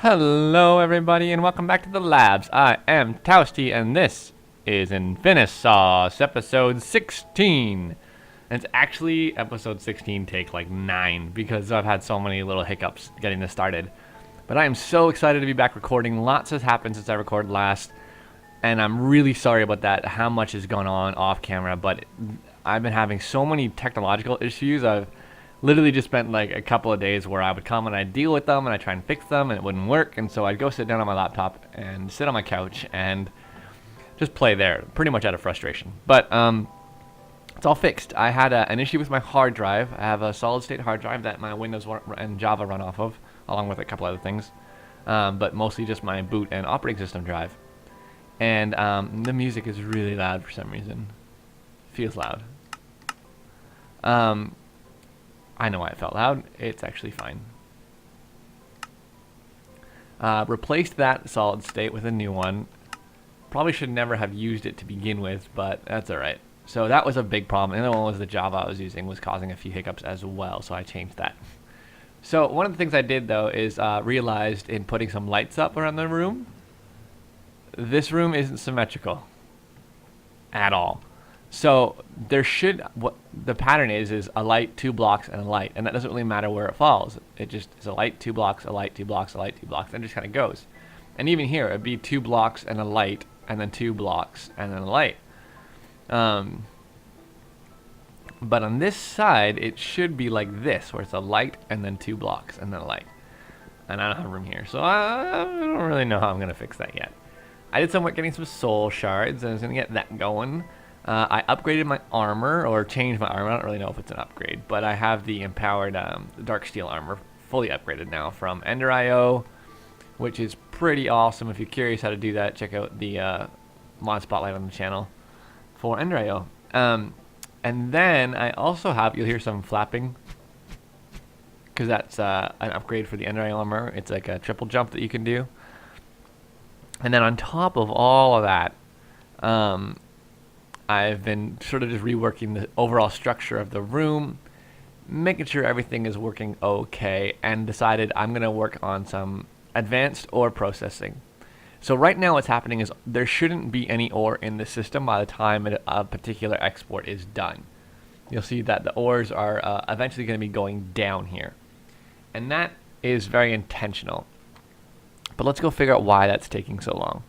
Hello everybody and welcome back to the labs. I am Towsty and this is InfiniSauce episode 16. And it's actually episode 16 take like 9 because I've had so many little hiccups getting this started. But I am so excited to be back recording. Lots has happened since I recorded last. And I'm really sorry about that, how much has gone on off camera. But I've been having so many technological issues. I've literally just spent like a couple of days where I would come and I'd deal with them and I'd try and fix them and it wouldn't work, and so I'd go sit down on my laptop and sit on my couch and just play there, pretty much out of frustration. But it's all fixed. I had an issue with my hard drive. I have a solid state hard drive that my Windows and Java run off of, along with a couple other things, but mostly just my boot and operating system drive. And the music is really loud for some reason. Feels loud. I know why it felt loud. It's actually fine. Replaced that solid state with a new one. Probably should never have used it to begin with, but that's alright. So that was a big problem. And the other one was the Java I was using was causing a few hiccups as well, so I changed that. So one of the things I did though is realized in putting some lights up around the room, this room isn't symmetrical at all. So there should, what the pattern is a light, 2 blocks, and a light, and that doesn't really matter where it falls. It just is a light, 2 blocks, a light, 2 blocks, a light, 2 blocks, and it just kind of goes. And even here, it'd be 2 blocks and a light, and then 2 blocks and then a light. But on this side, it should be like this, where it's a light and then 2 blocks and then a light. And I don't have room here, so I don't really know how I'm gonna fix that yet. I did some work getting some soul shards, and I was gonna get that going. I upgraded my armor, or changed my armor. I don't really know if it's an upgrade, but I have the empowered dark steel armor fully upgraded now from Ender.io, which is pretty awesome. If you're curious how to do that, check out the mod spotlight on the channel for Ender.io. And then I also have, you'll hear some flapping, because that's an upgrade for the Ender.io armor. It's like a triple jump that you can do. And then on top of all of that, I've been sort of just reworking the overall structure of the room, making sure everything is working okay, and decided I'm going to work on some advanced ore processing. So right now what's happening is there shouldn't be any ore in the system by the time a particular export is done. You'll see that the ores are eventually going to be going down here. And that is very intentional. But let's go figure out why that's taking so long.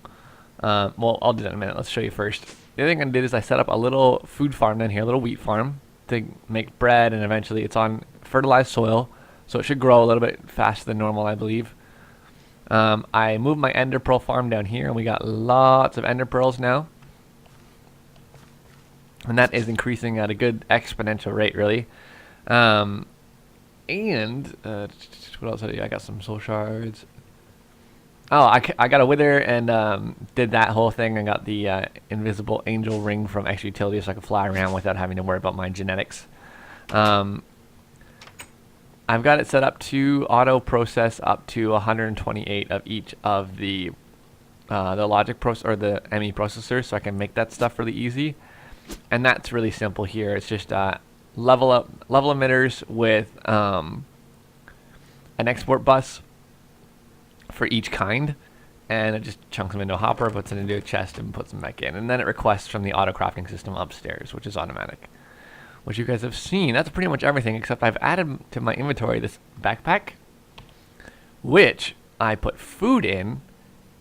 Well, I'll do that in a minute. Let's show you first. The other thing I did is I set up a little food farm down here, a little wheat farm, to make bread, and eventually it's on fertilized soil, so it should grow a little bit faster than normal, I believe. I moved my ender pearl farm down here, and we got lots of ender pearls now. And that is increasing at a good exponential rate, really. What else did I do? I got some soul shards. Oh, I got a wither and did that whole thing. I got the invisible angel ring from extra utility so I could fly around without having to worry about my genetics. I've got it set up to auto process up to 128 of each of the logic or the ME processors, so I can make that stuff really easy. And that's really simple here. It's just level emitters with an export bus for each kind, and it just chunks them into a hopper, puts it into a chest, and puts them back in. And then it requests from the auto crafting system upstairs, which is automatic, which you guys have seen. That's pretty much everything, except I've added to my inventory this backpack, which I put food in,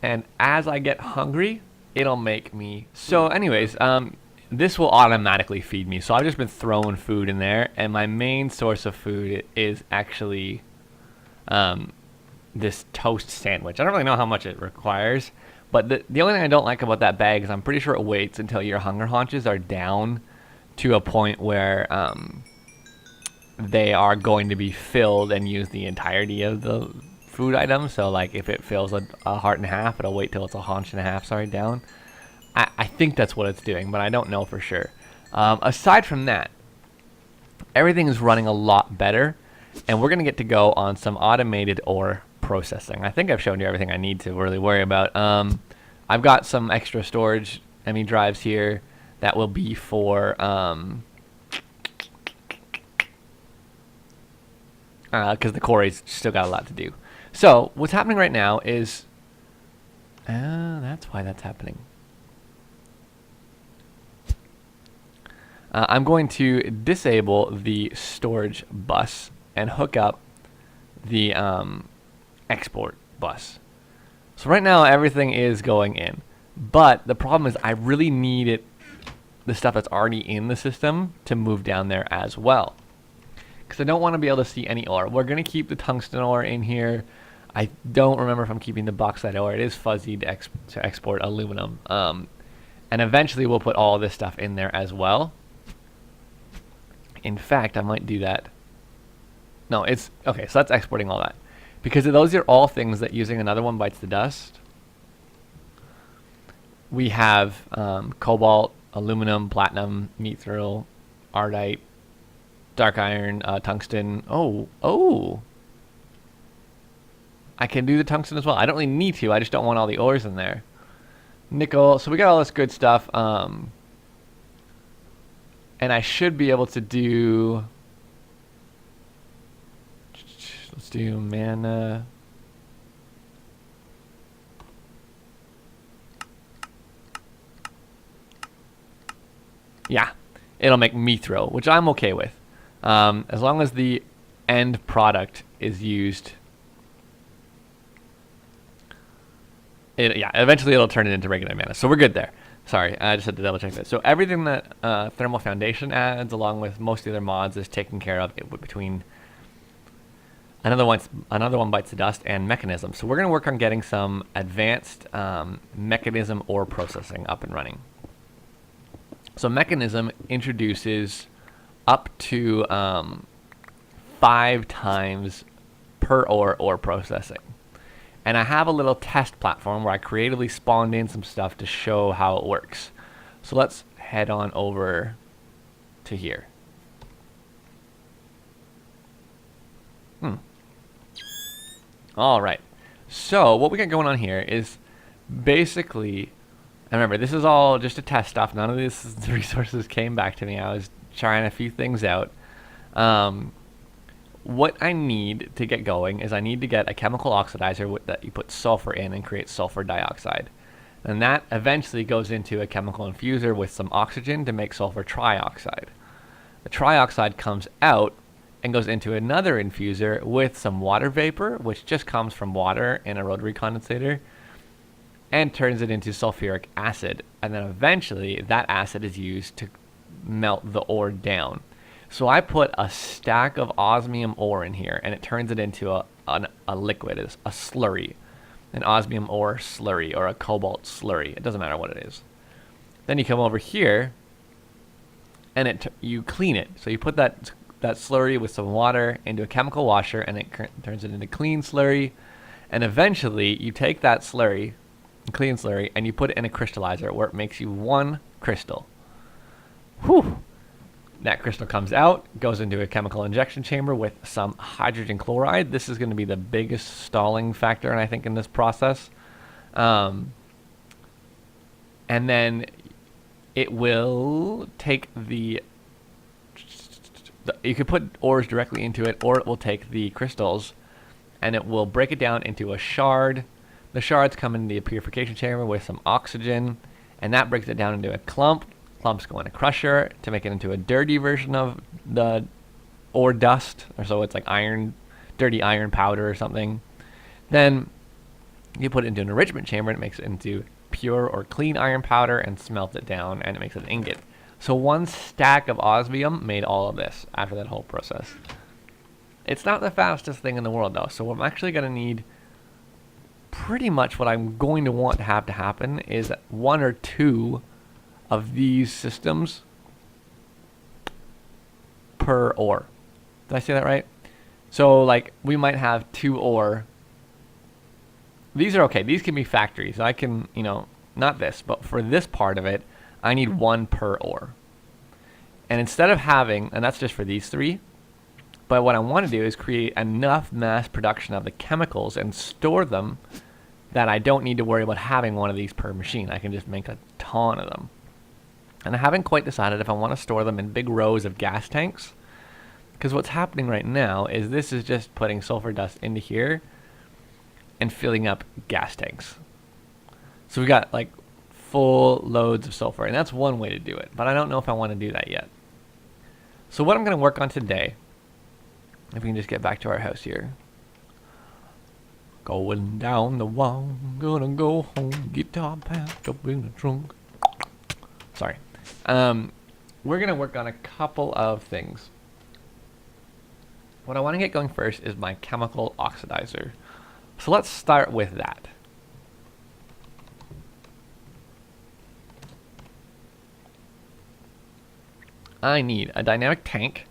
and as I get hungry, it'll make me. So anyways, this will automatically feed me. So I've just been throwing food in there, and my main source of food is actually this toast sandwich. I don't really know how much it requires, but the only thing I don't like about that bag is I'm pretty sure it waits until your hunger haunches are down to a point where they are going to be filled and use the entirety of the food item. So like if it fills a heart and a half, it'll wait till it's a haunch and a half, down. I think that's what it's doing, but I don't know for sure. Aside from that, everything is running a lot better, and we're going to get to go on some automated ore processing. I think I've shown you everything I need to really worry about. I've got some extra storage ME drives here that will be for because the quarry's still got a lot to do. So what's happening right now is, that's why that's happening. I'm going to disable the storage bus and hook up the export bus. So right now everything is going in, but the problem is I really need it, the stuff that's already in the system, to move down there as well, because I don't want to be able to see any ore. We're going to keep the tungsten ore in here. I don't remember if I'm keeping the bauxite ore. It is fuzzy to export aluminum, and eventually we'll put all this stuff in there as well. In fact, I might do that. No, it's okay, so that's exporting all that, because those are all things that using another one bites the dust. We have cobalt, aluminum, platinum, mithril, ardite, dark iron, tungsten. Oh, I can do the tungsten as well. I don't really need to, I just don't want all the ores in there. Nickel, so we got all this good stuff, and I should be able to do, let's do mana. Yeah, it'll make mithril, which I'm okay with, as long as the end product is used. Yeah, eventually it'll turn it into regular mana, so we're good there. Sorry, I just had to double check that. So everything that Thermal Foundation adds, along with most of the other mods, is taken care of between another one bites the dust and mechanism. So we're going to work on getting some advanced mechanism ore processing up and running. So mechanism introduces up to 5 times per ore processing. And I have a little test platform where I creatively spawned in some stuff to show how it works. So let's head on over to here. All right. So what we got going on here is basically, and remember, this is all just a test stuff. None of these resources came back to me. I was trying a few things out. What I need to get going is I need to get a chemical oxidizer that you put sulfur in and create sulfur dioxide. And that eventually goes into a chemical infuser with some oxygen to make sulfur trioxide. The trioxide comes out and goes into another infuser with some water vapor, which just comes from water in a rotary condensator, and turns it into sulfuric acid. And then eventually that acid is used to melt the ore down. So I put a stack of osmium ore in here, and it turns it into a liquid, a slurry, an osmium ore slurry or a cobalt slurry. It doesn't matter what it is. Then you come over here, and you clean it. So you put that slurry with some water into a chemical washer, and it turns it into clean slurry. And eventually, you take that slurry, clean slurry, and you put it in a crystallizer where it makes you 1 crystal. Whew! That crystal comes out, goes into a chemical injection chamber with some hydrogen chloride. This is going to be the biggest stalling factor, and I think, in this process. And then it will take you could put ores directly into it, or it will take the crystals and it will break it down into a shard. The shards come into the purification chamber with some oxygen, and that breaks it down into a clump. Clumps go in a crusher to make it into a dirty version of the ore dust, or so it's like dirty iron powder or something. Then you put it into an enrichment chamber, and it makes it into pure or clean iron powder and smelt it down, and it makes it an ingot. So 1 stack of osmium made all of this after that whole process. It's not the fastest thing in the world, though, so I'm actually going to need, pretty much what I'm going to want to have to happen is 1 or 2 of these systems per ore. Did I say that right? So like we might have 2 ore. These are okay. These can be factories. I can, not this, but for this part of it, I need 1 per ore. And instead of having, and that's just for these 3, but what I want to do is create enough mass production of the chemicals and store them that I don't need to worry about having 1 of these per machine. I can just make a ton of them. And I haven't quite decided if I want to store them in big rows of gas tanks, because what's happening right now is this is just putting sulfur dust into here, and filling up gas tanks. So we got like full loads of sulfur, and that's one way to do it, but I don't know if I want to do that yet. So what I'm going to work on today, if we can just get back to our house here. Going down the wall, gonna go home, guitar packed up in the trunk. Sorry. We're going to work on a couple of things. What I want to get going first is my chemical oxidizer. So let's start with that. I need a dynamic tank,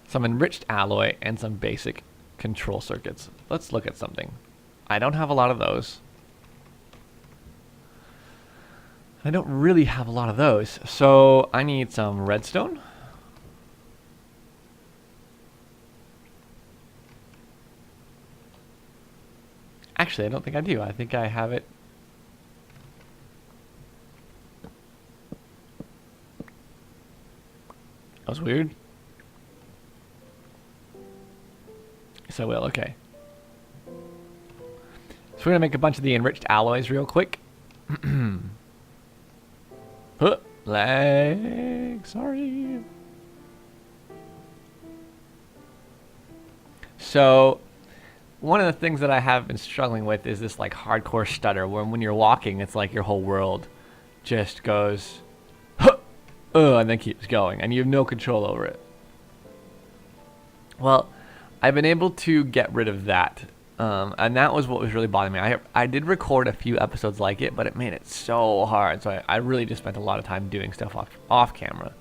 some enriched alloy, and some basic control circuits. Let's look at something. I don't have a lot of those. I don't really have a lot of those. So I need some redstone. Actually, I don't think I do. I think I have it. That was weird. Yes, I will. Okay. So we're going to make a bunch of the enriched alloys real quick. Lag. Sorry. So one of the things that I have been struggling with is this like hardcore stutter where when you're walking, it's like your whole world just goes, and then keeps going, and you have no control over it. Well, I've been able to get rid of that, and that was what was really bothering me. I did record a few episodes like it, but it made it so hard, so I really just spent a lot of time doing stuff off camera,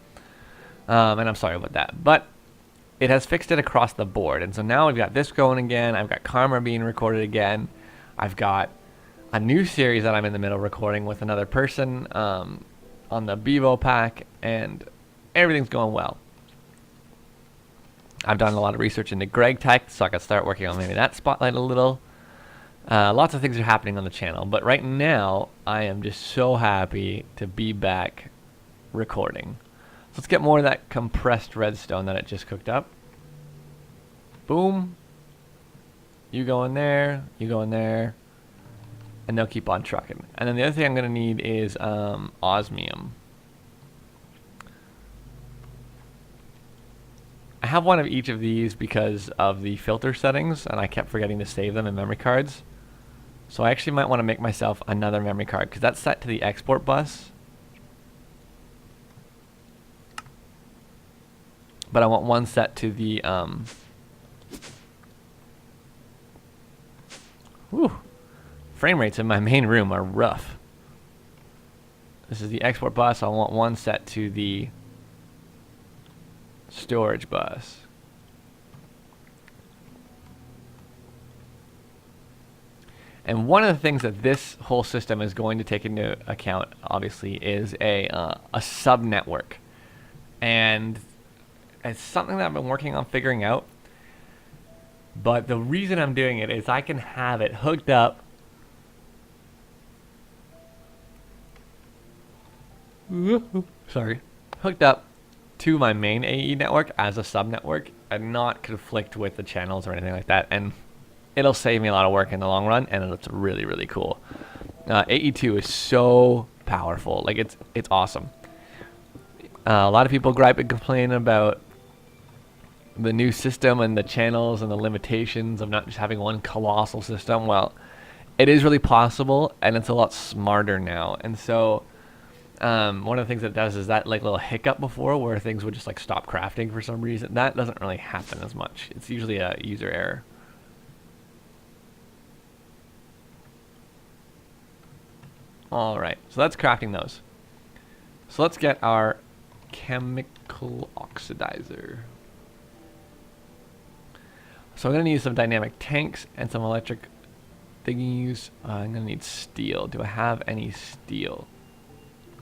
and I'm sorry about that, but it has fixed it across the board, and so now we've got this going again. I've got Karma being recorded again. I've got a new series that I'm in the middle recording with another person, on the Bevo pack, and everything's going well. I've done a lot of research into Greg Tech, so I can start working on maybe that spotlight a little. Lots of things are happening on the channel, but right now I am just so happy to be back recording. So let's get more of that compressed redstone that it just cooked up. Boom. You go in there, you go in there, and they'll keep on trucking. And then the other thing I'm going to need is osmium. I have one of each of these because of the filter settings, and I kept forgetting to save them in memory cards. So I actually might want to make myself another memory card because that's set to the export bus. But I want one set to the frame rates in my main room are rough. This is the export bus. I want one set to the storage bus. And one of the things that this whole system is going to take into account, obviously, is a sub-network. And it's something that I've been working on figuring out. But the reason I'm doing it is I can have it hooked up hooked up to my main AE network as a sub-network and not conflict with the channels or anything like that. And it'll save me a lot of work in the long run, and it's really, really cool. AE2 is so powerful. Like, it's awesome. A lot of people gripe and complain about the new system and the channels and the limitations of not just having one colossal system. Well, it is really possible, and it's a lot smarter now. And so one of the things it does is that like little hiccup before where things would just like stop crafting for some reason, that doesn't really happen as much. It's usually a user error. Alright, so that's crafting those. So let's get our chemical oxidizer. So I'm going to need some dynamic tanks and some electric thingies. I'm going to need steel. Do I have any steel?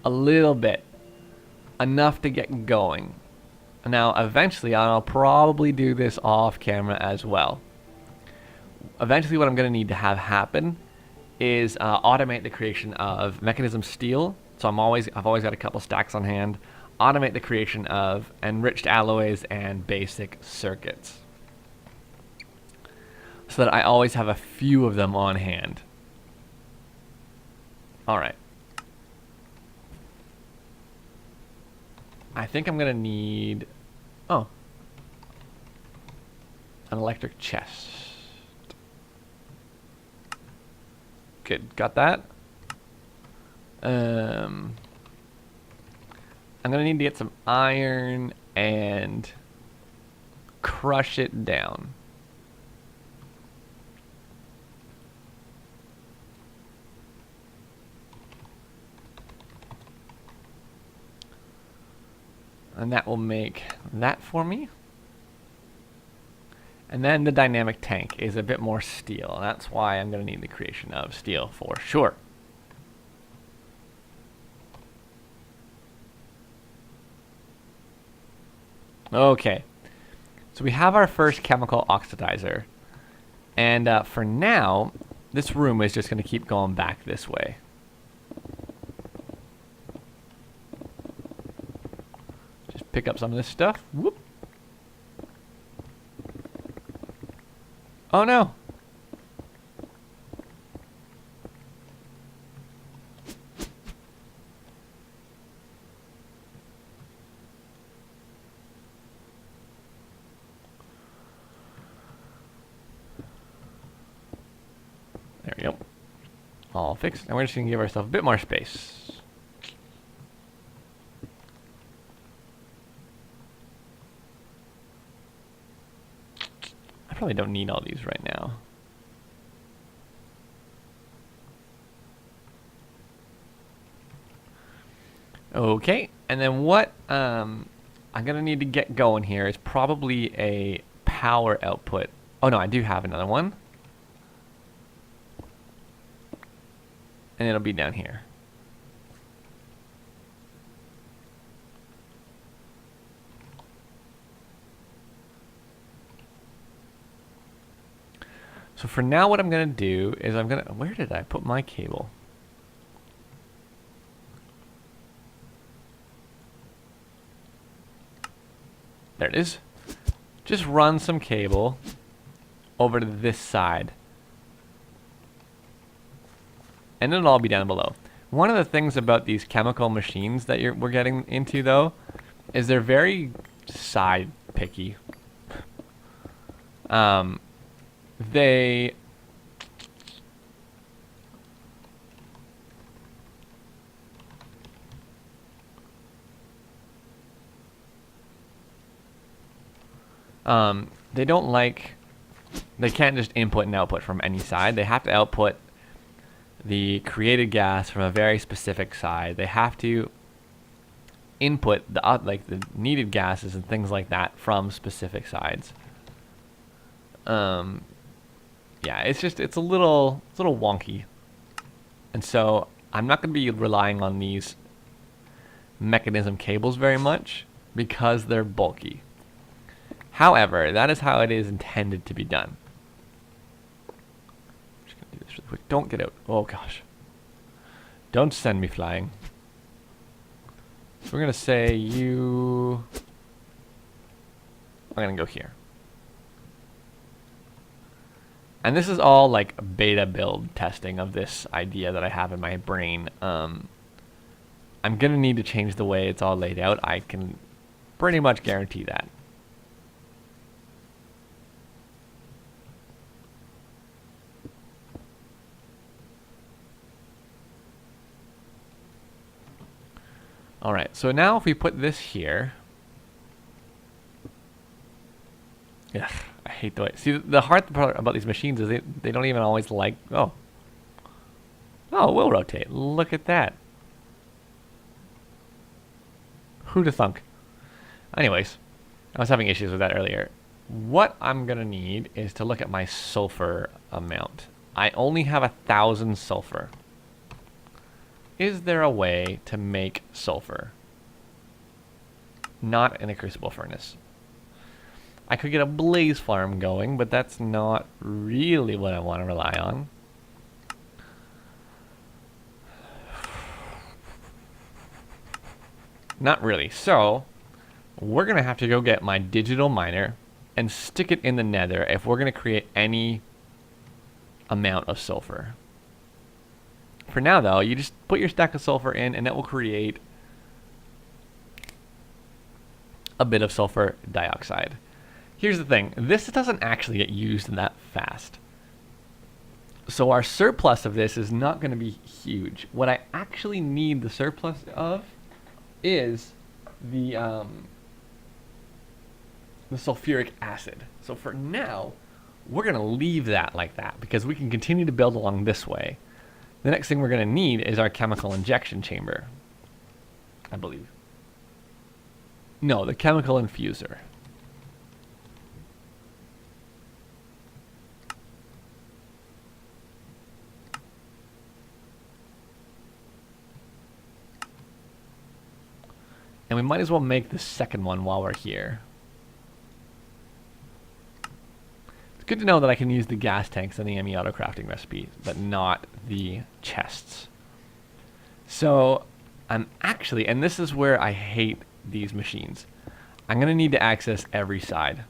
A little bit. Enough to get going. Now, eventually, I'll probably do this off camera as well. Eventually, what I'm going to need to have happen is automate the creation of mechanism steel. So I've always got a couple stacks on hand. Automate the creation of enriched alloys and basic circuits. so that I always have a few of them on hand. All right. I think I'm gonna need, oh, an electric chest. Good, got that. I'm gonna need to get some iron and crush it down. And that will make that for me. And then the dynamic tank is a bit more steel. That's why I'm going to need the creation of steel for sure. Okay. So we have our first chemical oxidizer. And for now, this room is just going to keep going back this way. Just pick up some of this stuff. Whoop. Oh no! There we go. All fixed. And we're just going to give ourselves a bit more space. I probably don't need all these right now. Okay, and then what I'm gonna need to get going here is probably a power output. Oh no, I do have another one. And it'll be down here. So for now, what I'm going to do is where did I put my cable? There it is. Just run some cable over to this side. And it'll all be down below. One of the things about these chemical machines that we're getting into, though, is they're very side picky. They don't like, they can't just input and output from any side. They have to output the created gas from a very specific side. They have to input the like the needed gases and things like that from specific sides. Yeah, it's a little wonky. And so I'm not going to be relying on these mechanism cables very much because they're bulky. However, that is how it is intended to be done. I'm just going to do this really quick. Don't get out. Oh gosh. Don't send me flying. So we're going to say I'm going to go here. And this is all like beta build testing of this idea that I have in my brain. I'm going to need to change the way it's all laid out. I can pretty much guarantee that. Alright, so now if we put this here. Ugh, I hate the way. See, the hard part about these machines is they don't even always like. Oh, it will rotate. Look at that. Who'da thunk? Anyways, I was having issues with that earlier. What I'm gonna need is to look at my sulfur amount. I only have 1,000 sulfur. Is there a way to make sulfur? Not in a crucible furnace. I could get a blaze farm going, but that's not really what I want to rely on. Not really. So, we're going to have to go get my digital miner and stick it in the nether if we're going to create any amount of sulfur. For now, though, you just put your stack of sulfur in, and it will create a bit of sulfur dioxide. Here's the thing. This doesn't actually get used that fast. So our surplus of this is not going to be huge. What I actually need the surplus of is the sulfuric acid. So for now, we're going to leave that like that because we can continue to build along this way. The next thing we're going to need is our chemical injection chamber, I believe. No, the chemical infuser. And we might as well make the second one while we're here. It's good to know that I can use the gas tanks in the ME auto crafting recipe, but not the chests. So I'm actually, and this is where I hate these machines, I'm going to need to access every side.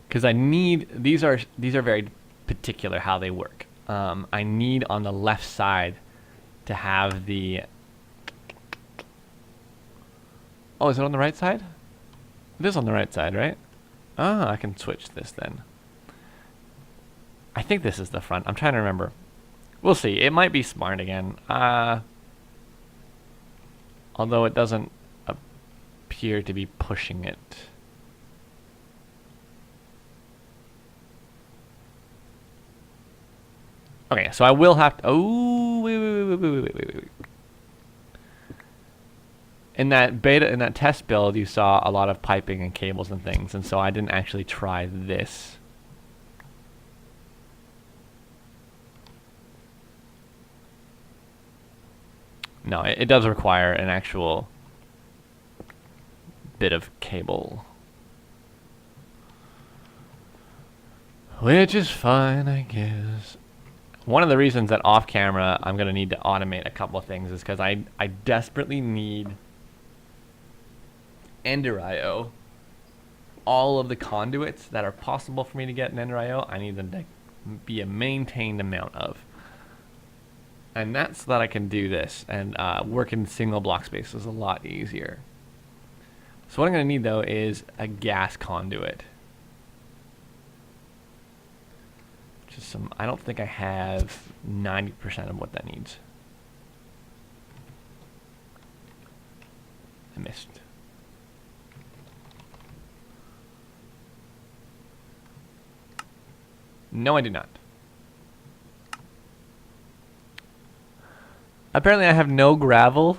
Because I need, these are very particular how they work. I need on the left side to have the, oh, is it on the right side? It is on the right side, right? Ah, I can switch this then. I think this is the front. I'm trying to remember. We'll see. It might be smart again. Although it doesn't appear to be pushing it. Okay, so I will have to, oh, wait. In that beta, in that test build, you saw a lot of piping and cables and things, and so I didn't actually try this. No, it does require an actual bit of cable. Which is fine, I guess. One of the reasons that off camera I'm going to need to automate a couple of things is because I desperately need Ender IO. All of the conduits that are possible for me to get in Ender IO, I need them to be a maintained amount of. And that's so that I can do this and work in single block space is a lot easier. So what I'm going to need though is a gas conduit. Just some, I don't think I have 90% of what that needs. I missed. No, I do not. Apparently I have no gravel.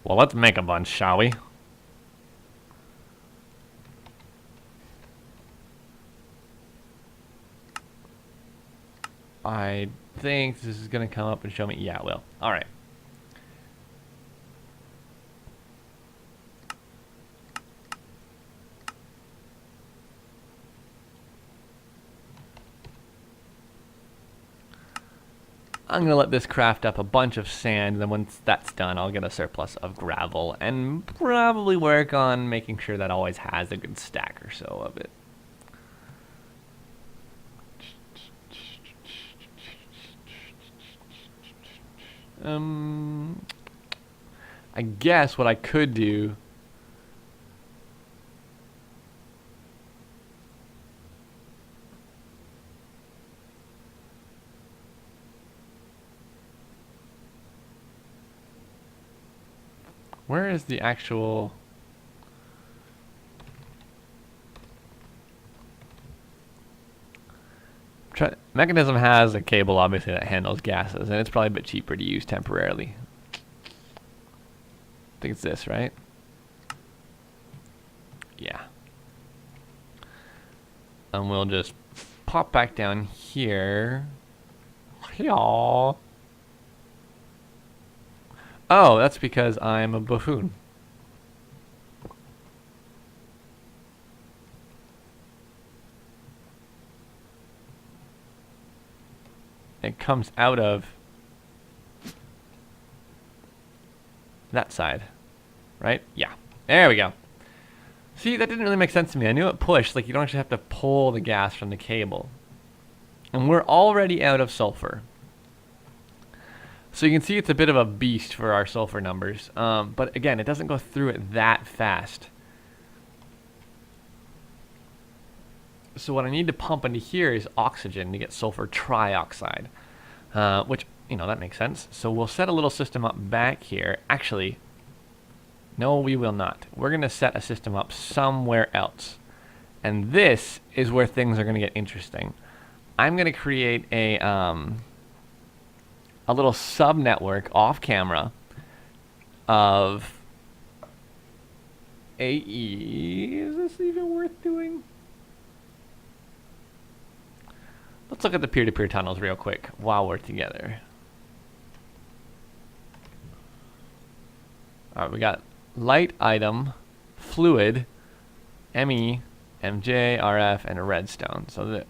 Well, let's make a bunch, shall we? I think this is going to come up and show me. Yeah, it will. All right. I'm going to let this craft up a bunch of sand, and then once that's done, I'll get a surplus of gravel and probably work on making sure that always has a good stack or so of it. I guess what I could do where is the actual mechanism has a cable obviously that handles gases, and it's probably a bit cheaper to use temporarily. I think it's this, right? Yeah. And we'll just pop back down here. Oh, that's because I'm a buffoon. It comes out of that side, right? Yeah, there we go. See, that didn't really make sense to me. I knew it pushed, like you don't actually have to pull the gas from the cable. And we're already out of sulfur. So you can see it's a bit of a beast for our sulfur numbers. But again, it doesn't go through it that fast. So what I need to pump into here is oxygen to get sulfur trioxide. Which, you know, that makes sense. So we'll set a little system up back here. Actually, no, we will not. We're going to set a system up somewhere else. And this is where things are going to get interesting. I'm going to create a little sub-network off camera of AE. Is this even worth doing? Let's look at the peer-to-peer tunnels real quick while we're together. Alright, we got light item, fluid, ME, MJ, RF, and a redstone. So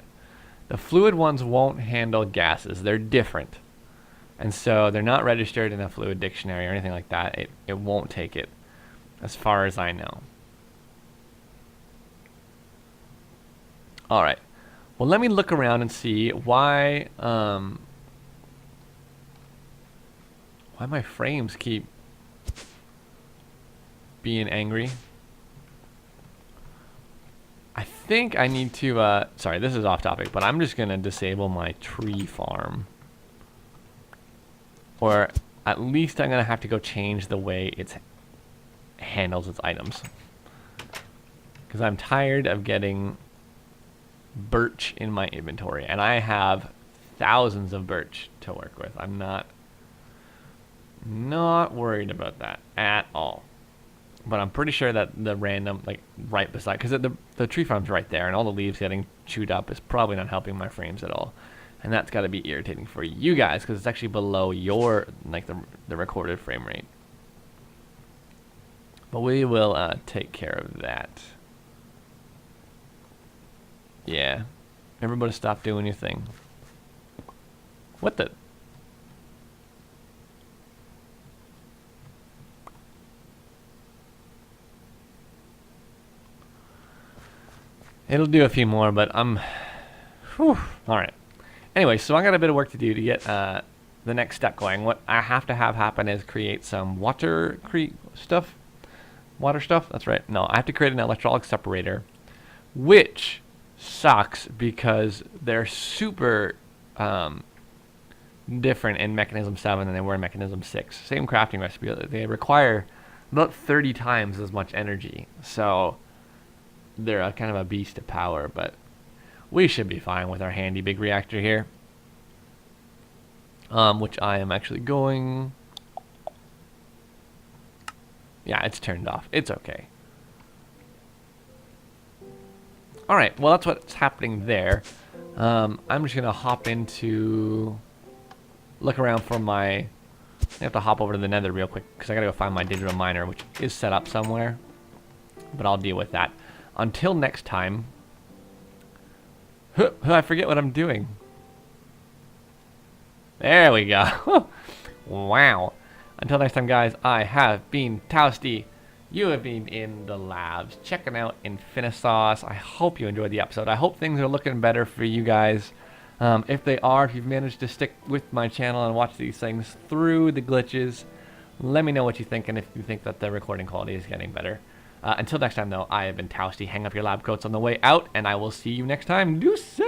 the fluid ones won't handle gases. They're different. And so they're not registered in a fluid dictionary or anything like that. It won't take it, as far as I know. Alright. Well, let me look around and see why my frames keep being angry. I think I need to, sorry, this is off topic, but I'm just going to disable my tree farm. Or at least I'm going to have to go change the way it handles its items. Because I'm tired of getting birch in my inventory. And I have thousands of birch to work with. I'm not worried about that at all. But I'm pretty sure that the random, like, right beside, because the tree farm's right there, and all the leaves getting chewed up is probably not helping my frames at all. And that's got to be irritating for you guys, because it's actually below your, like, the recorded frame rate. But we will take care of that. Yeah. Everybody stop doing your thing. What the? It'll do a few more, but I'm... Whew. Alright. Anyway, so I got a bit of work to do to get the next step going. What I have to have happen is create some water stuff. Water stuff? That's right. No, I have to create an electrolytic separator, which sucks because they're super different in Mechanism 7 than they were in Mechanism 6. Same crafting recipe. They require about 30 times as much energy. So they're a kind of a beast of power, but we should be fine with our handy big reactor here. Which I am actually going... Yeah, it's turned off. It's okay. Alright, well that's what's happening there. I'm just going to hop into... Look around for my... I have to hop over to the nether real quick, because I got to go find my digital miner, which is set up somewhere. But I'll deal with that. Until next time... I forget what I'm doing. There we go. Wow. Until next time, guys, I have been Towsty. You have been in the labs, checking out InfiniSauce. I hope you enjoyed the episode. I hope things are looking better for you guys. If they are, if you've managed to stick with my channel and watch these things through the glitches, let me know what you think and if you think that the recording quality is getting better. Until next time, though, I have been Towsty. Hang up your lab coats on the way out, and I will see you next time. Deuces!